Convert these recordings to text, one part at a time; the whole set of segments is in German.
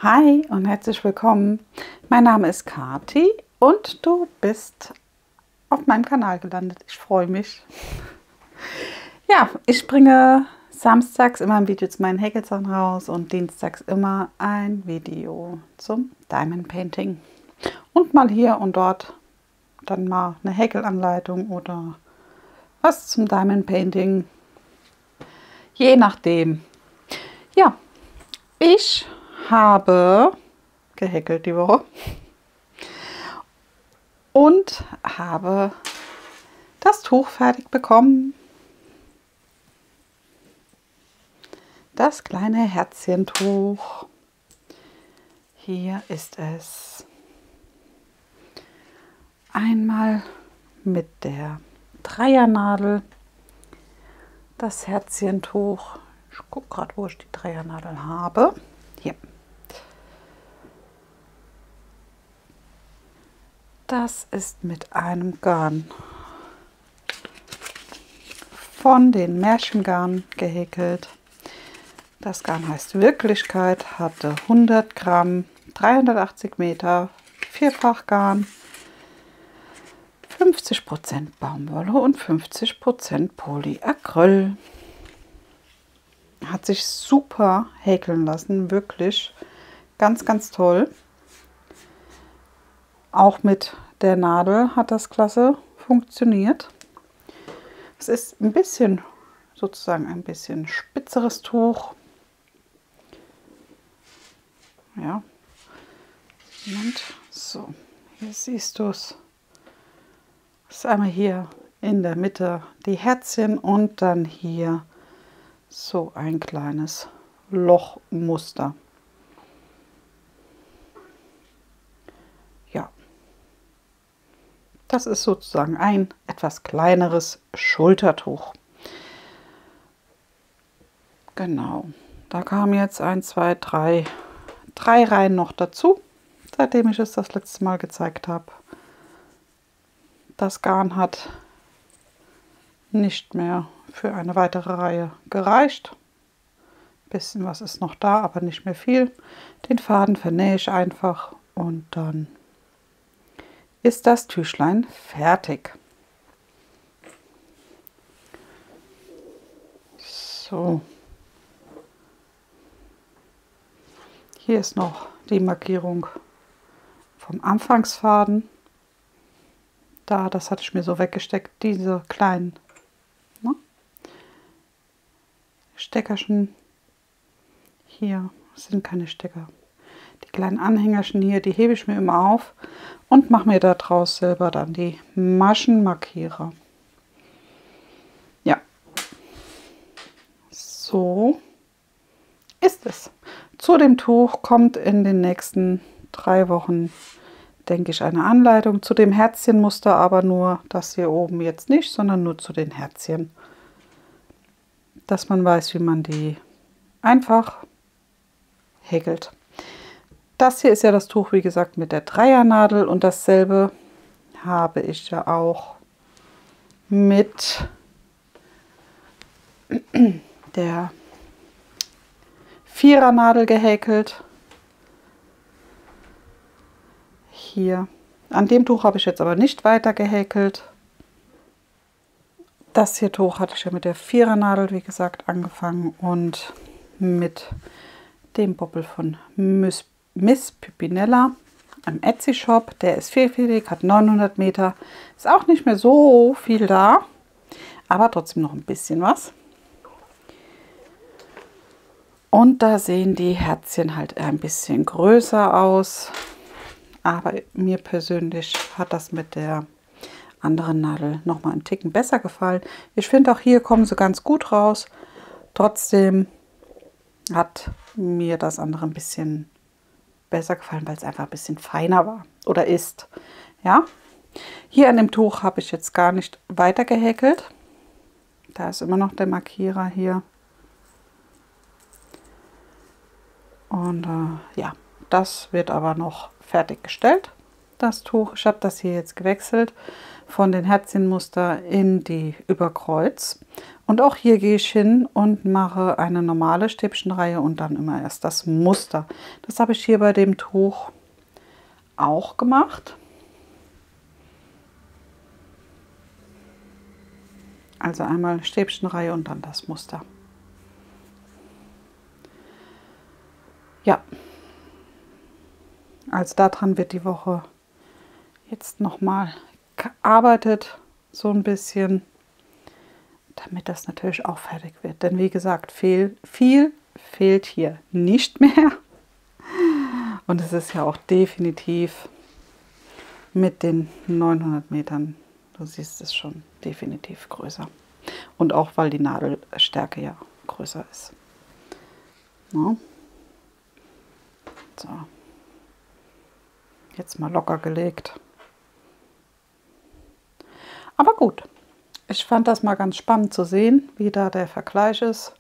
Hi und herzlich willkommen. Mein Name ist Kati und du bist auf meinem Kanal gelandet. Ich freue mich. Ja, ich bringe samstags immer ein Video zu meinen Häkelsachen raus und dienstags immer ein Video zum Diamond Painting. Und mal hier und dort dann mal eine Häkelanleitung oder was zum Diamond Painting. Je nachdem. Ja, ich habe gehäkelt die Woche und habe das Tuch fertig bekommen. Das kleine Herzchentuch. Hier ist es. Einmal mit der Dreiernadel das Herzchentuch. Ich gucke gerade, wo ich die Dreiernadel habe. Hier. Das ist mit einem Garn von den Märchengarn gehäkelt. Das Garn heißt Wirklichkeit, hatte 100 Gramm, 380 Meter, Vierfachgarn, 50% Baumwolle und 50% Polyacryl. Hat sich super häkeln lassen, wirklich ganz, ganz toll. Auch mit der Nadel hat das klasse funktioniert. Es ist ein bisschen, sozusagen ein bisschen spitzeres Tuch. Ja, und so, hier siehst du es. Das ist einmal hier in der Mitte die Herzchen und dann hier so ein kleines Lochmuster. Ja, das ist sozusagen ein etwas kleineres Schultertuch. Genau, da kamen jetzt 1, 2, 3 Reihen noch dazu, seitdem ich es das letzte Mal gezeigt habe. Das Garn hat nicht mehr für eine weitere Reihe gereicht. Ein bisschen was ist noch da, aber nicht mehr viel. Den Faden vernähe ich einfach und dann ist das Tüchlein fertig. So. Hier ist noch die Markierung vom Anfangsfaden. Das hatte ich mir so weggesteckt, diese kleinen Steckerchen. Hier sind keine Stecker. Die kleinen Anhängerchen hier, die hebe ich mir immer auf und mache mir daraus selber dann die Maschenmarkierer. Ja, so ist es. Zu dem Tuch kommt in den nächsten 3 Wochen, denke ich, eine Anleitung zu dem Herzchenmuster, aber nur das hier oben jetzt nicht, sondern nur zu den Herzchen. Dass man weiß, wie man die einfach häkelt. Das hier ist ja das Tuch, wie gesagt, mit der Dreiernadel und dasselbe habe ich ja auch mit der Vierernadel gehäkelt. Hier. An dem Tuch habe ich jetzt aber nicht weiter gehäkelt. Das hier Tuch hatte ich ja mit der Vierernadel, wie gesagt, angefangen und mit dem Bobbel von Miss Pimpinella im Etsy Shop. Der ist vierfädig, hat 900 Meter. Ist auch nicht mehr so viel da, aber trotzdem noch ein bisschen was. Und da sehen die Herzchen halt ein bisschen größer aus. Aber mir persönlich hat das mit der anderen Nadel noch mal einen Ticken besser gefallen. Ich finde auch hier kommen sie ganz gut raus. Trotzdem hat mir das andere ein bisschen besser gefallen, weil es einfach ein bisschen feiner war oder ist. Ja, hier an dem Tuch habe ich jetzt gar nicht weiter gehäkelt. Da ist immer noch der Markierer hier. Und ja, das wird aber noch fertiggestellt. das Tuch. Ich habe das hier jetzt gewechselt von den Herzchenmuster in die Überkreuz. Und auch hier gehe ich hin und mache eine normale Stäbchenreihe und dann immer erst das Muster. Das habe ich hier bei dem Tuch auch gemacht. Also einmal Stäbchenreihe und dann das Muster. Ja, also daran wird die Woche jetzt nochmal gearbeitet, so ein bisschen, damit das natürlich auch fertig wird. Denn wie gesagt, viel fehlt hier nicht mehr. Und es ist ja auch definitiv mit den 900 Metern, du siehst es schon, definitiv größer. Und auch, weil die Nadelstärke ja größer ist. Ja. So. Jetzt mal locker gelegt. Aber gut, ich fand das mal ganz spannend zu sehen, wie da der Vergleich ist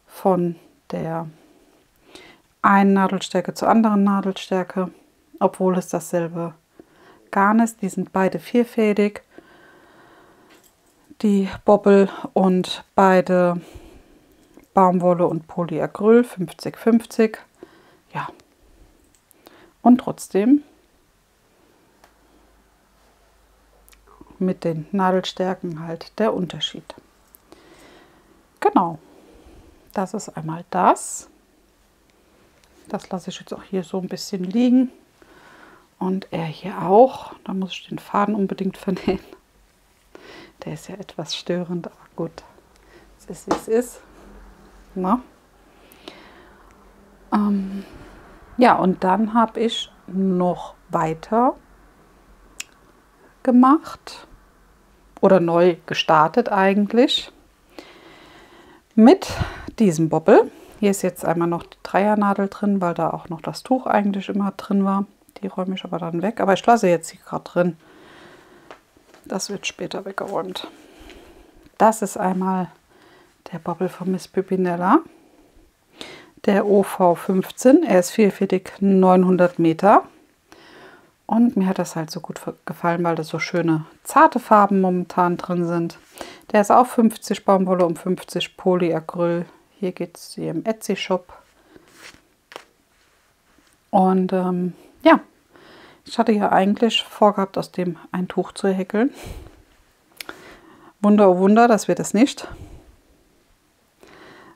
von der einen Nadelstärke zur anderen Nadelstärke, obwohl es dasselbe Garn ist. Die sind beide vierfädig, die Bobbel, und beide Baumwolle und Polyacryl 50-50. Ja, und trotzdem mit den Nadelstärken halt der Unterschied. Genau, das ist einmal das. Das lasse ich jetzt auch hier so ein bisschen liegen. Und er hier auch. Da muss ich den Faden unbedingt vernähen. Der ist ja etwas störend, aber gut. Es ist, wie es ist. Na? Ja, und dann habe ich noch weiter gemacht oder neu gestartet eigentlich mit diesem Bobbel. Hier ist jetzt einmal noch die Dreiernadel drin, weil da auch noch das Tuch eigentlich immer drin war. Die räume ich aber dann weg. Aber ich lasse jetzt hier gerade drin. Das wird später weggeräumt. Das ist einmal der Bobbel von Miss Pimpinella. Der OV15. Er ist vierfädig 900 Meter. Und mir hat das halt so gut gefallen, weil da so schöne zarte Farben momentan drin sind. Der ist auch 50 Baumwolle und 50 Polyacryl. Hier geht es hier im Etsy-Shop. Und ja, ich hatte ja eigentlich vorgehabt, aus dem ein Tuch zu häkeln. Wunder, oh Wunder, das wird es nicht.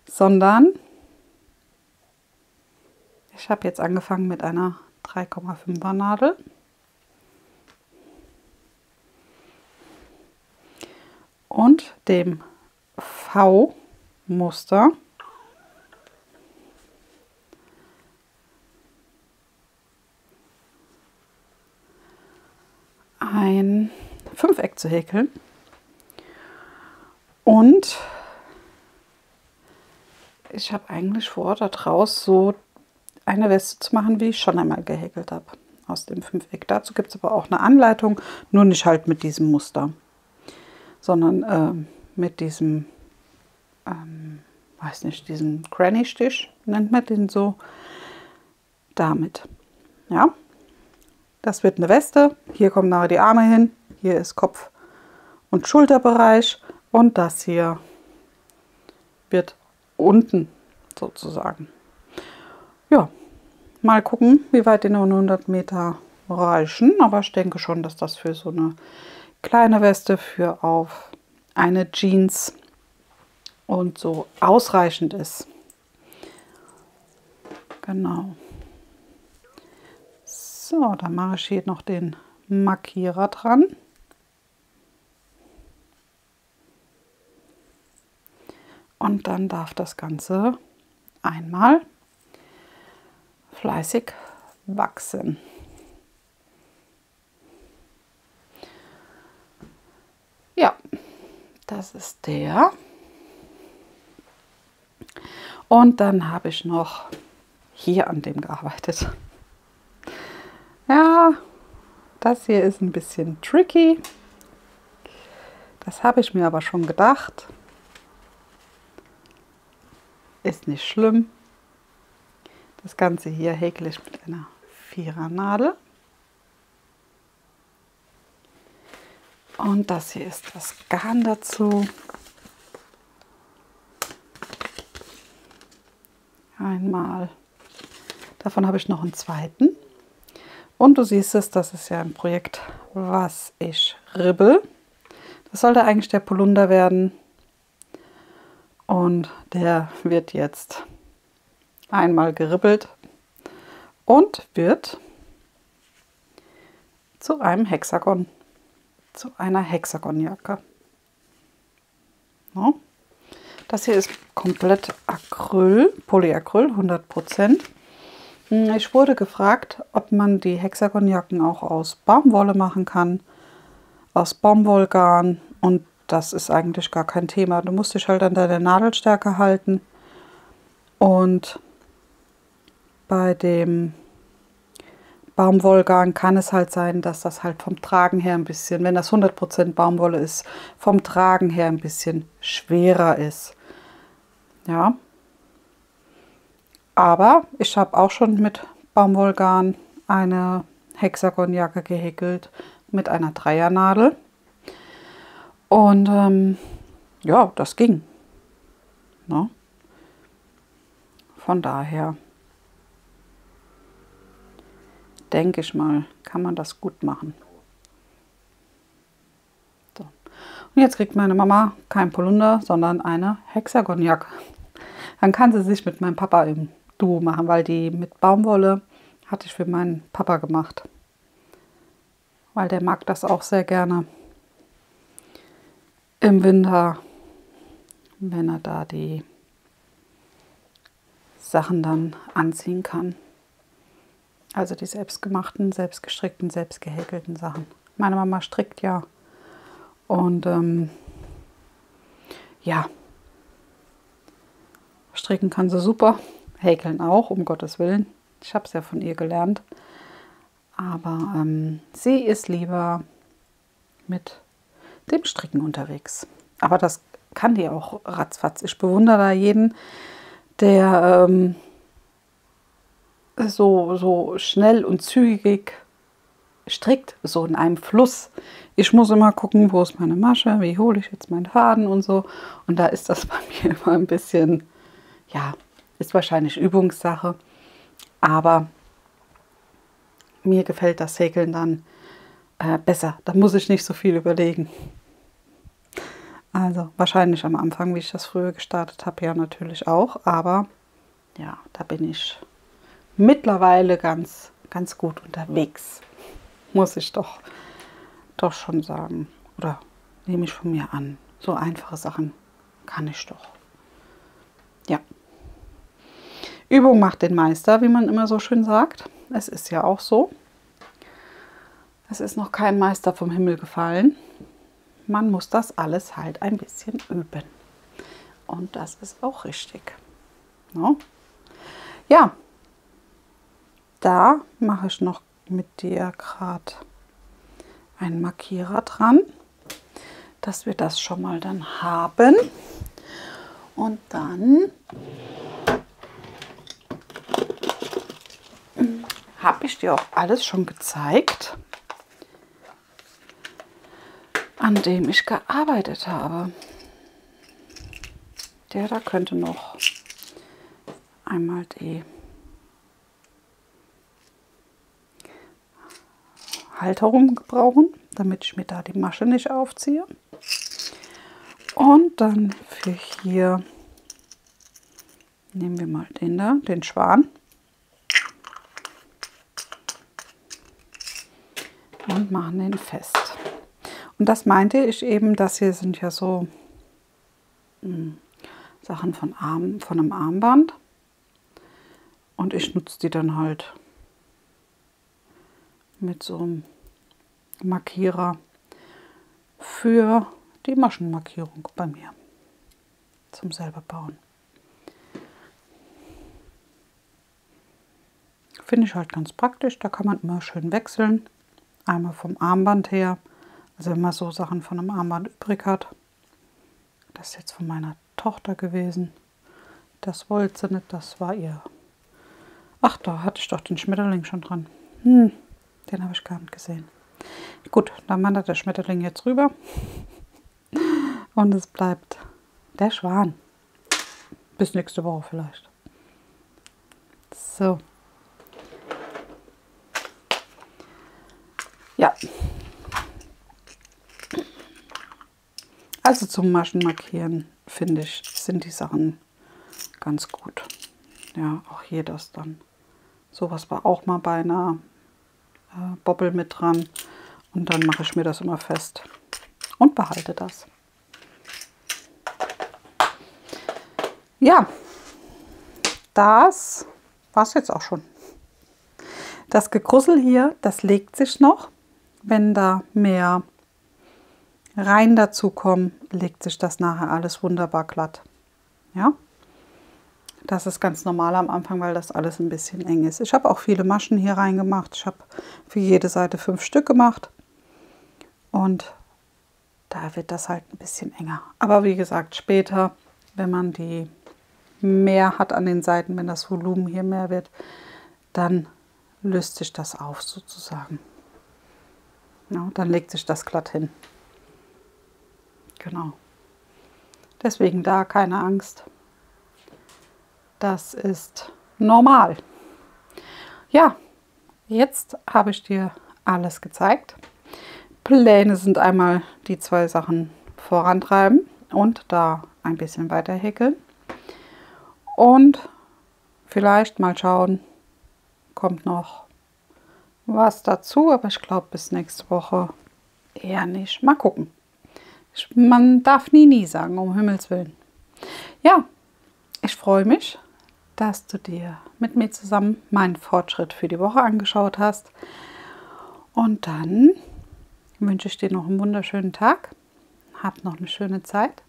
Sondern ich habe jetzt angefangen mit einer 3,5er Nadel. Und dem V-Muster. Ein Fünfeck zu häkeln. Und ich habe eigentlich vor, daraus so eine Weste zu machen, wie ich schon einmal gehäkelt habe, aus dem Fünfeck. Dazu gibt es aber auch eine Anleitung, nur nicht halt mit diesem Muster, sondern mit diesem, weiß nicht, diesem Granny-Stich, nennt man den so, damit. Ja, das wird eine Weste. Hier kommen nachher die Arme hin, hier ist Kopf- und Schulterbereich und das hier wird unten sozusagen. Ja, mal gucken, wie weit die 900 Meter reichen, aber ich denke schon, dass das für so eine kleine Weste für auf eine Jeans und so ausreichend ist. Genau. So, dann mache ich hier noch den Markierer dran. Und dann darf das Ganze einmal fleißig wachsen. Ja, das ist der. Und dann habe ich noch hier an dem gearbeitet. Ja, das hier ist ein bisschen tricky. Das habe ich mir aber schon gedacht. Ist nicht schlimm. Das Ganze hier häkle ich mit einer Vierernadel. Und das hier ist das Garn dazu. Einmal. Davon habe ich noch einen zweiten. Und du siehst es, das ist ja ein Projekt, was ich ribbel. Das sollte eigentlich der Polunder werden. Und der wird jetzt einmal geribbelt und wird zu einem Hexagon, zu einer Hexagonjacke. Ja. Das hier ist komplett Acryl, Polyacryl, 100%. Ich wurde gefragt, ob man die Hexagonjacken auch aus Baumwolle machen kann, aus Baumwollgarn, und das ist eigentlich gar kein Thema. Du musst dich halt an deine Nadelstärke halten, und bei dem Baumwollgarn kann es halt sein, dass das halt vom Tragen her ein bisschen, wenn das 100% Baumwolle ist, vom Tragen her ein bisschen schwerer ist. Ja. Aber ich habe auch schon mit Baumwollgarn eine Hexagonjacke gehäkelt mit einer Dreiernadel. Und ja, das ging. Ne? Von daher denke ich mal, kann man das gut machen. So. Und jetzt kriegt meine Mama kein Polunder, sondern eine Hexagonjacke. Dann kann sie sich mit meinem Papa im Duo machen, weil die mit Baumwolle hatte ich für meinen Papa gemacht. Weil der mag das auch sehr gerne im Winter, wenn er da die Sachen dann anziehen kann. Also die selbstgemachten, selbstgestrickten, selbstgehäkelten Sachen. Meine Mama strickt ja. Und ja, stricken kann sie super. Häkeln auch, um Gottes Willen. Ich habe es ja von ihr gelernt. Aber sie ist lieber mit dem Stricken unterwegs. Aber das kann die auch ratzfatz. Ich bewundere da jeden, der so schnell und zügig strickt, so in einem Fluss. Ich muss immer gucken, wo ist meine Masche, wie hole ich jetzt meinen Faden und so. Und da ist das bei mir immer ein bisschen, ja, ist wahrscheinlich Übungssache. Aber mir gefällt das Häkeln dann besser. Da muss ich nicht so viel überlegen. Also wahrscheinlich am Anfang, wie ich das früher gestartet habe, ja natürlich auch. Aber ja, da bin ich mittlerweile ganz gut unterwegs. Muss ich doch schon sagen. Oder nehme ich von mir an. So einfache Sachen kann ich doch. Ja. Übung macht den Meister, wie man immer so schön sagt. Es ist ja auch so. Es ist noch kein Meister vom Himmel gefallen. Man muss das alles halt ein bisschen üben. Und das ist auch richtig. No? Ja, da mache ich noch mit dir gerade einen Markierer dran, dass wir das schon mal dann haben. Und dann habe ich dir auch alles schon gezeigt, an dem ich gearbeitet habe. Der da könnte noch einmal die Halterung gebrauchen, damit ich mir da die Masche nicht aufziehe. Und dann für hier nehmen wir mal den da, den Schwan. Und machen den fest. Und das meinte ich eben, das hier sind ja so Sachen von einem Armband. Und ich nutze die dann halt mit so einem Markierer für die Maschenmarkierung bei mir zum selber bauen. Finde ich halt ganz praktisch, da kann man immer schön wechseln. Einmal vom Armband her, also wenn man so Sachen von einem Armband übrig hat. Das ist jetzt von meiner Tochter gewesen. Das wollte sie nicht, das war ihr. Ach, da hatte ich doch den Schmetterling schon dran. Den habe ich gar nicht gesehen. Gut, dann wandert der Schmetterling jetzt rüber und es bleibt der Schwan. Bis nächste Woche vielleicht. So. Ja. Also zum Maschen markieren, finde ich, sind die Sachen ganz gut. Ja, auch hier das dann. Sowas war auch mal bei einer Bobbel mit dran. Und dann mache ich mir das immer fest und behalte das. Ja, das war es jetzt auch schon. Das Gekrussel hier, das legt sich noch. Wenn da mehr Reihen dazu kommen, legt sich das nachher alles wunderbar glatt. Ja, das ist ganz normal am Anfang, weil das alles ein bisschen eng ist. Ich habe auch viele Maschen hier reingemacht. Ich habe für jede Seite 5 Stück gemacht. Und da wird das halt ein bisschen enger. Aber wie gesagt, später, wenn man die mehr hat an den Seiten, wenn das Volumen hier mehr wird, dann löst sich das auf sozusagen. Ja, dann legt sich das glatt hin. Genau. Deswegen da keine Angst. Das ist normal. Ja, jetzt habe ich dir alles gezeigt. Pläne sind einmal die 2 Sachen vorantreiben und da ein bisschen weiter häkeln. Und vielleicht mal schauen, kommt noch was dazu, aber ich glaube bis nächste Woche eher nicht. Mal gucken. Man darf nie sagen, um Himmels Willen. Ja, ich freue mich, dass du dir mit mir zusammen meinen Fortschritt für die Woche angeschaut hast. Und dann wünsche ich dir noch einen wunderschönen Tag. Hab noch eine schöne Zeit.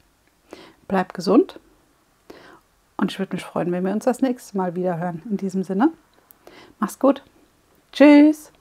Bleib gesund. Und ich würde mich freuen, wenn wir uns das nächste Mal wieder hören. In diesem Sinne, mach's gut. Tschüss.